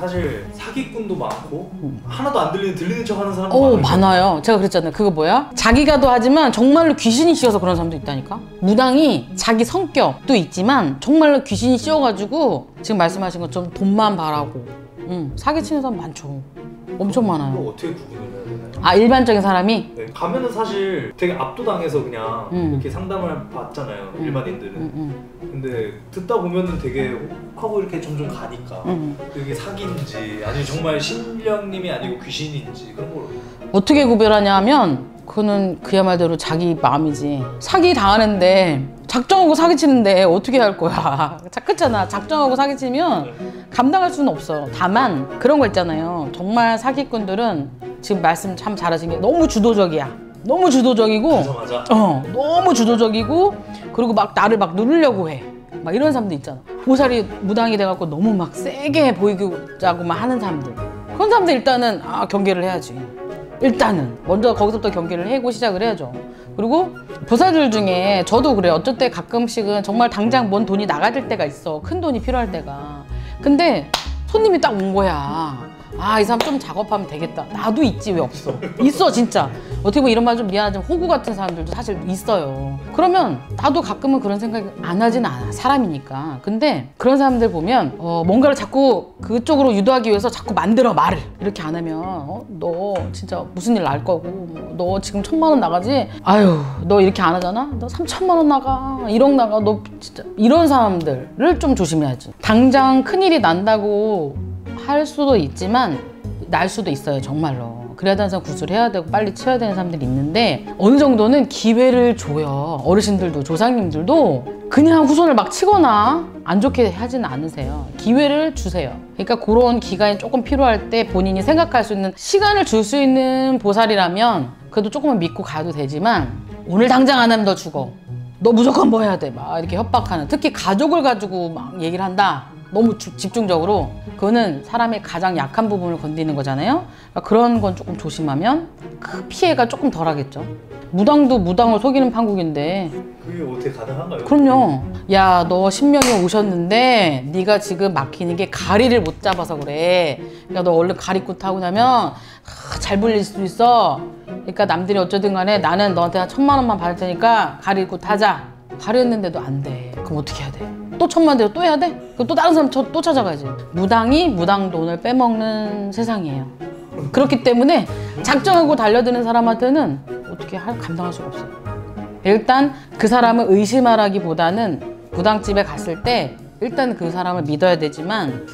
사실 사기꾼도 많고 하나도 안 들리는 척 하는 사람도 많아요. 제가 그랬잖아요. 그거 뭐야? 자기가도 하지만 정말로 귀신이 씌어서 그런 사람도 있다니까. 무당이 자기 성격도 있지만 정말로 귀신이 씌어가지고 지금 말씀하신 것처럼 돈만 바라고 사기치는 사람 많죠. 엄청 많아요. 그거 어떻게 구분을 해야 되나요? 아, 일반적인 사람이? 네, 가면은 사실 되게 압도당해서 그냥 이렇게 상담을 받잖아요, 일반인들은. 근데 듣다 보면은 되게 하고 이렇게 점점 가니까 그게 사기인지 아니면 정말 신령님이 아니고 귀신인지 그런 걸 어떻게 구별하냐면 그거는 그야 말대로 자기 마음이지. 사기 당하는데 작정하고 사기치는데 어떻게 할 거야. 그렇잖아. 작정하고 사기치면 감당할 수는 없어. 다만 그런 거 있잖아요. 정말 사기꾼들은 지금 말씀 참 잘하신 게 너무 주도적이야. 너무 주도적이고 맞아. 너무 주도적이고 그리고 막 나를 막 누르려고 해. 막 이런 사람도 있잖아. 보살이 무당이 돼갖고 너무 막 세게 보이자고만 하는 사람들. 그런 사람들 일단은 경계를 해야지. 일단은 먼저 거기서부터 경계를 해고 시작을 해야죠. 그리고 보살들 중에 저도 그래요. 어쩔 때 가끔씩은 정말 당장 뭔 돈이 나가질 때가 있어. 큰 돈이 필요할 때가. 근데 손님이 딱 온 거야. 이 사람 좀 작업하면 되겠다. 나도 있지 왜 없어. 있어 진짜. 어떻게 보면 이런 말 좀 미안하지만 호구 같은 사람들도 사실 있어요. 그러면 나도 가끔은 그런 생각 안 하진 않아. 사람이니까. 근데 그런 사람들 보면 뭔가를 자꾸 그쪽으로 유도하기 위해서 자꾸 만들어 말을. 이렇게 안 하면 너 진짜 무슨 일 날 거고 너 지금 1,000만 원 나가지? 아유 너 이렇게 안 하잖아? 너 3,000만 원 나가 1억 나가 너 진짜 이런 사람들을 좀 조심해야지. 당장 큰일이 난다고 할 수도 있지만 날 수도 있어요. 정말로. 그래야 되는 사람 구술해야 되고 빨리 치워야 되는 사람들이 있는데 어느 정도는 기회를 줘요. 어르신들도 조상님들도 그냥 후손을 막 치거나 안 좋게 하지는 않으세요. 기회를 주세요. 그러니까 그런 기간이 조금 필요할 때 본인이 생각할 수 있는 시간을 줄 수 있는 보살이라면 그래도 조금은 믿고 가도 되지만 오늘 당장 안 하면 너 죽어. 너 무조건 뭐 해야 돼. 막 이렇게 협박하는. 특히 가족을 가지고 막 얘기를 한다. 너무 집중적으로 그거는 사람의 가장 약한 부분을 건드리는 거잖아요. 그러니까 그런 건 조금 조심하면 그 피해가 조금 덜하겠죠. 무당도 무당을 속이는 판국인데 그게 어떻게 가능한가요? 그럼요. 야, 너 10명이 오셨는데 네가 지금 막히는 게 가리를 못 잡아서 그래. 그러니까 너 얼른 가리꾼 타고 나면 잘 불릴 수 있어. 그러니까 남들이 어쩌든 간에 나는 너한테 한 1,000만 원만 받을 테니까 가리꾼 타자. 가리했는데도 안 돼. 그럼 어떻게 해야 돼? 또 1,000만 대고 또 해야 돼? 그럼 또 다른 사람 또 찾아가야지. 무당이 무당 돈을 빼먹는 세상이에요. 그렇기 때문에 작정하고 달려드는 사람한테는 어떻게 감당할 수가 없어요. 일단 그 사람을 의심하라기보다는 무당집에 갔을 때 일단 그 사람을 믿어야 되지만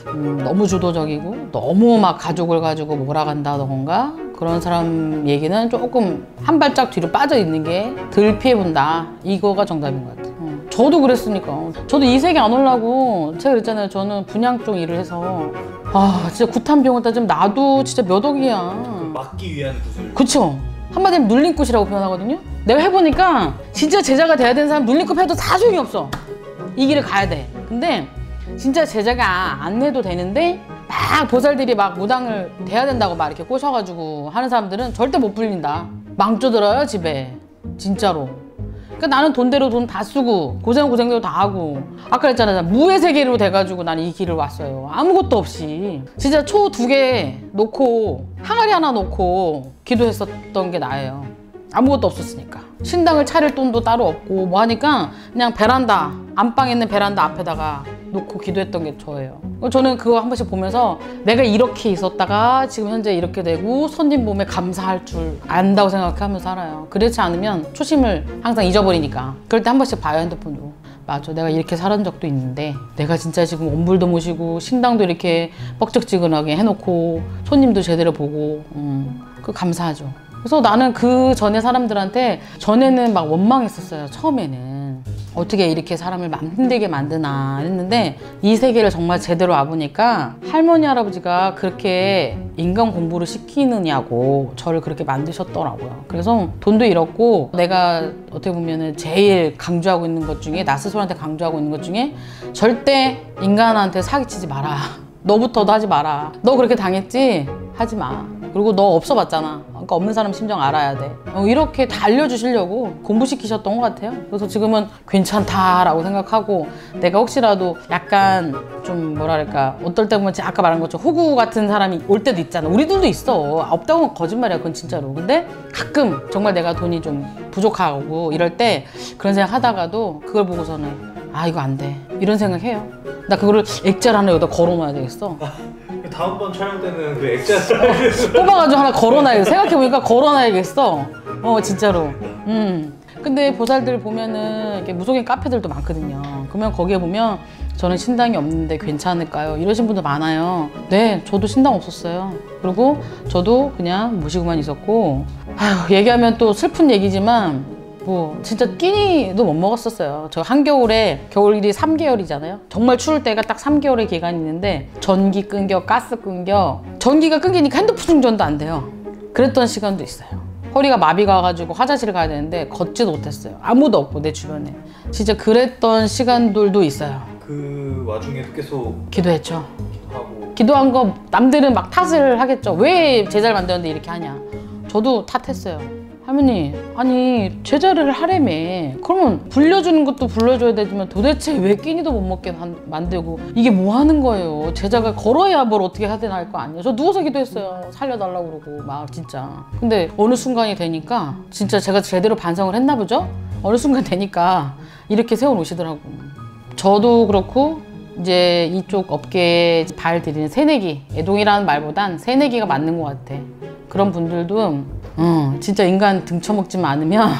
너무 주도적이고 너무 막 가족을 가지고 몰아간다던가 그런 사람 얘기는 조금 한 발짝 뒤로 빠져 있는 게 덜 피해본다. 이거가 정답인 것 같아요. 저도 그랬으니까. 저도 이 세계 안 오려고 제가 그랬잖아요. 저는 분양 쪽 일을 해서 진짜 구탄병원 따지면 나도 진짜 몇 억이야. 막기 위한 구슬. 그쵸? 한마디로 눌림굿이라고 표현하거든요. 내가 해보니까 진짜 제자가 돼야 되는 사람 눌림굿 해도 다 소용이 없어. 이 길을 가야 돼. 근데 진짜 제자가 안 해도 되는데 막 보살들이 막 무당을 돼야 된다고 막 이렇게 꼬셔가지고 하는 사람들은 절대 못 불린다. 망쳐들어요 집에. 진짜로. 그러니까 나는 돈대로 돈 다 쓰고 고생대로 다 하고 아까 그랬잖아. 무의 세계로 돼가지고 나는 이 길을 왔어요. 아무것도 없이 진짜 초 2개 놓고 항아리 하나 놓고 기도했었던 게 나예요. 아무것도 없었으니까. 신당을 차릴 돈도 따로 없고 뭐 하니까 그냥 베란다, 안방에 있는 베란다 앞에다가 놓고 기도했던 게 저예요. 저는 그거 한 번씩 보면서 내가 이렇게 있었다가 지금 현재 이렇게 되고 손님 몸에 감사할 줄 안다고 생각하면서 살아요. 그렇지 않으면 초심을 항상 잊어버리니까. 그럴 때 한 번씩 봐요, 핸드폰으로. 맞아, 내가 이렇게 살은 적도 있는데 내가 진짜 지금 엄불도 모시고 신당도 이렇게 뻑적지근하게 해놓고 손님도 제대로 보고 그 감사하죠. 그래서 나는 그 전에 사람들한테 전에는 막 원망했었어요. 처음에는 어떻게 이렇게 사람을 힘들게 만드나 했는데 이 세계를 정말 제대로 와보니까 할머니 할아버지가 그렇게 인간 공부를 시키느냐고 저를 그렇게 만드셨더라고요. 그래서 돈도 잃었고 내가 어떻게 보면은 제일 강조하고 있는 것 중에 나 스스로한테 강조하고 있는 것 중에 절대 인간한테 사기치지 마라. 너부터도 하지 마라. 너 그렇게 당했지? 하지 마. 그리고 너 없어봤잖아. 그러니까 없는 사람 심정 알아야 돼. 이렇게 다 알려주시려고 공부시키셨던 것 같아요. 그래서 지금은 괜찮다라고 생각하고 내가 혹시라도 약간 좀 뭐랄까 어떨 때 보면 아까 말한 것처럼 호구 같은 사람이 올 때도 있잖아. 우리들도 있어. 없다고 거짓말이야. 그건 진짜로. 근데 가끔 정말 내가 돈이 좀 부족하고 이럴 때 그런 생각 하다가도 그걸 보고서는 아 이거 안 돼. 이런 생각해요. 나 그거를 액자를 하나 여기다 걸어놔야 되겠어. 다음번 촬영 때는 그 액자를 뽑아가지고 하나 걸어놔야겠어. 생각해보니까 걸어놔야겠어. 진짜로. 근데 보살들 보면은 이렇게 무속인 카페들도 많거든요. 그러면 거기에 보면 저는 신당이 없는데 괜찮을까요? 이러신 분들 많아요. 네, 저도 신당 없었어요. 그리고 저도 그냥 모시고만 있었고 아휴, 얘기하면 또 슬픈 얘기지만 뭐 진짜 끼니도 못 먹었었어요. 저 한겨울에 겨울이 3개월이잖아요. 정말 추울 때가 딱 3개월의 기간이 있는데 전기 끊겨, 가스 끊겨. 전기가 끊기니까 핸드폰 충전도 안 돼요. 그랬던 시간도 있어요. 허리가 마비가 와가지고 화장실을 가야 되는데 걷지도 못했어요. 아무도 없고 내 주변에. 진짜 그랬던 시간들도 있어요. 그 와중에도 계속 기도했죠. 하고 기도한 거 남들은 막 탓을 하겠죠. 왜 제자를 만들었는데 이렇게 하냐. 저도 탓했어요. 할머니, 아니 제자를 하래며 그러면 불려주는 것도 불러줘야 되지만 도대체 왜 끼니도 못 먹게 만들고 이게 뭐 하는 거예요. 제자가 걸어야 뭘 어떻게 해야 되나 할 거 아니에요. 저 누워서 기도했어요. 살려달라고 그러고 막 진짜. 근데 어느 순간이 되니까 진짜 제가 제대로 반성을 했나 보죠. 어느 순간 되니까 이렇게 세워놓으시더라고. 저도 그렇고 이제 이쪽 업계에 발 들이는 새내기, 애동이라는 말보단 새내기가 맞는 것 같아. 그런 분들도 진짜 인간 등쳐먹지만 않으면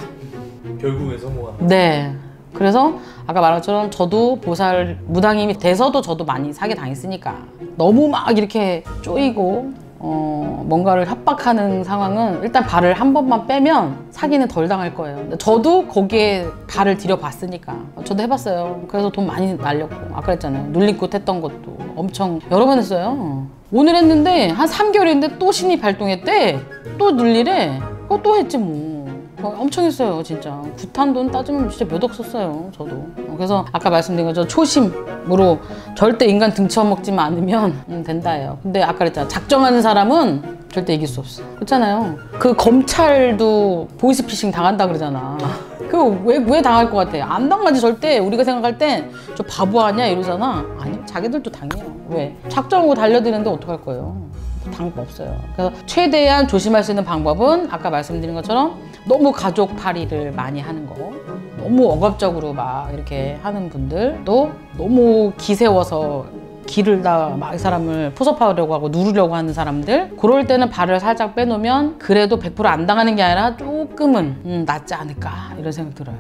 결국에 성공한다. 네. 그래서 아까 말한 것처럼 저도 보살 무당님이 돼서도 저도 많이 사기 당했으니까 너무 막 이렇게 쪼이고 뭔가를 협박하는 상황은 일단 발을 한 번만 빼면 사기는 덜 당할 거예요. 저도 거기에 발을 들여봤으니까 저도 해봤어요. 그래서 돈 많이 날렸고 아까 그랬잖아요. 눌림꽃 했던 것도 엄청 여러 번 했어요. 오늘 했는데 한 3개월 했는데 또 신이 발동했대. 또 눌리래. 그거 또 했지 뭐. 엄청 했어요 진짜. 구탄 돈 따지면 진짜 몇 억 썼어요 저도. 그래서 아까 말씀드린 것처럼 초심으로 절대 인간 등쳐먹지만 않으면 된다 해요. 근데 아까 그랬잖아. 작정하는 사람은 절대 이길 수 없어. 그렇잖아요. 그 검찰도 보이스피싱 당한다 그러잖아. 그거 왜 당할 것 같아? 안 당하지 절대. 우리가 생각할 땐 저 바보 아니야 이러잖아. 아니 자기들도 당해요. 왜? 작정하고 달려드는데 어떡할 거예요? 방법 없어요. 그래서 최대한 조심할 수 있는 방법은 아까 말씀드린 것처럼 너무 가족팔이를 많이 하는 거, 너무 억압적으로 막 이렇게 하는 분들도 너무 기세워서 기를 다 막 이 사람을 포섭하려고 하고 누르려고 하는 사람들, 그럴 때는 발을 살짝 빼놓으면 그래도 100% 안 당하는 게 아니라 조금은 낫지 않을까 이런 생각 들어요.